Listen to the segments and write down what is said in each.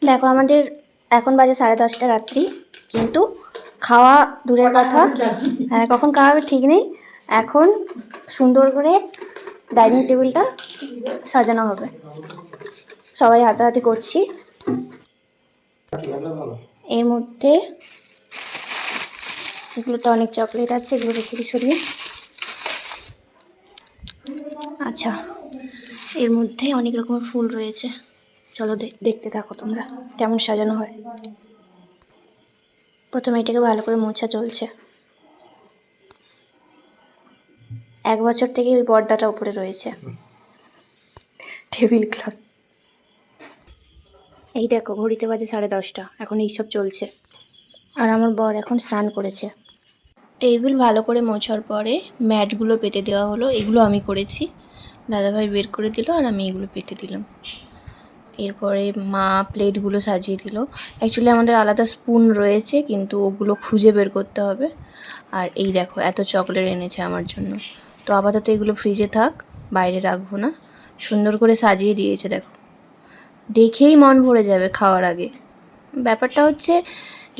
দেখো আমাদের এখন বাজে 10:30 রাত্রি, কিন্তু খাওয়া দূরের কথা, হ্যাঁ কখন খাওয়া হবে ঠিক নেই। এখন সুন্দর করে ডাইনিং টেবিলটা সাজানো হবে, সবাই হাতাহাতি করছি। এর মধ্যে এগুলোতে অনেক চকলেট আছে, এগুলো রেখে দিই সরিয়ে। আচ্ছা, এর মধ্যে অনেক রকমের ফুল রয়েছে, চলো দেখতে থাকো তোমরা কেমন সাজানো হয়। প্রথমে এটাকে ভালো করে মোছা চলছে। 1 বছর থেকে ওই পর্দাটা উপরে রয়েছে, টেবিল ক্লথ। এই দেখো ঘড়িতে বাজে 10:30, এখন এইসব চলছে। আর আমার বর এখন স্নান করেছে। টেবিল ভালো করে মোছার পরে ম্যাটগুলো পেতে দেওয়া হলো, এগুলো আমি করেছি, দাদাভাই বের করে দিল আর আমি এগুলো পেতে দিলাম। এরপরে মা প্লেটগুলো সাজিয়ে দিল। অ্যাকচুয়ালি আমাদের আলাদা স্পুন রয়েছে, কিন্তু ওগুলো খুঁজে বের করতে হবে। আর এই দেখো এত চকলেট এনেছে আমার জন্য, তো আপাতত এগুলো ফ্রিজে থাক, বাইরে রাখবো না। সুন্দর করে সাজিয়ে দিয়েছে দেখো, দেখেই মন ভরে যাবে খাওয়ার আগে। ব্যাপারটা হচ্ছে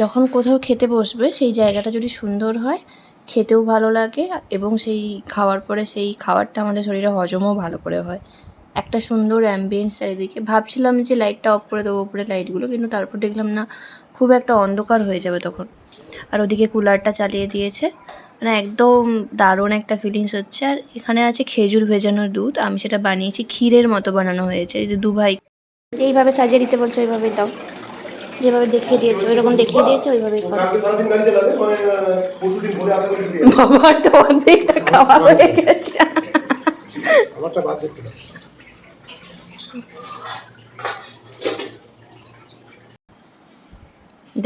যখন কোথাও খেতে বসবে সেই জায়গাটা যদি সুন্দর হয়, খেতেও ভালো লাগে, এবং সেই খাওয়ার পরে সেই খাবারটা আমাদের শরীরে হজমও ভালো করে হয়। একটা সুন্দর অ্যাম্বিয়েন্স চারিদিকে। ভাবছিলাম যে লাইটটা অফ করে দেবো উপরে লাইটগুলো, কিন্তু তারপর দেখলাম না, খুব একটা অন্ধকার হয়ে যাবে তখন। আর ওদিকে কুলারটা চালিয়ে দিয়েছে, মানে একদম দারুণ একটা ফিলিংস হচ্ছে। আর এখানে আছে খেজুর ভেজানো দুধ, আমি সেটা বানিয়েছি, ক্ষীরের মতো বানানো হয়েছে। এই যে দুভাই এইভাবে সাজিয়ে দিতে বলছে, ওইভাবেই দাও, যেভাবে দেখিয়ে দিয়েছে ওইরকম দেখিয়ে দিয়েছে, ওইভাবেই করো। বাবার তো অনেকটা খাওয়া হয়ে গেছে।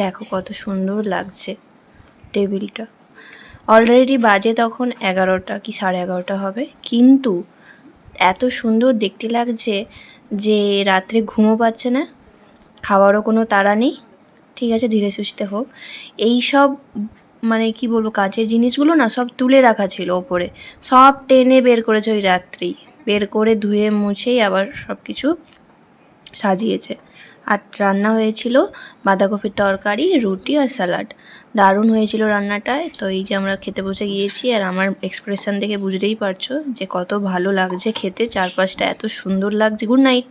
দেখো কত সুন্দর লাগছে টেবিলটা। অলরেডি বাজে তখন 11টা কি 11:30 হবে, কিন্তু এত সুন্দর দেখতে লাগছে যে রাত্রে ঘুমও পাচ্ছে না, খাওয়ারও কোনো তাড়া নেই। ঠিক আছে, ধীরে সুস্থে হোক। এই সব মানে কি বলবো, কাঁচের জিনিসগুলো না সব তুলে রাখা ছিল ওপরে, সব টেনে বের করেছে ওই রাত্রেই, বের করে ধুয়ে মুছেই আবার সব কিছু সাজিয়েছে। আর রান্না হয়েছিল বাঁধাকপির তরকারি, রুটি আর স্যালাড। দারুণ হয়েছিল রান্নাটায়। তো এই যে আমরা খেতে বসে গিয়েছি, আর আমার এক্সপ্রেশন দেখে বুঝতেই পারছো যে কত ভালো লাগছে খেতে, চারপাশটা এত সুন্দর লাগছে। Good night.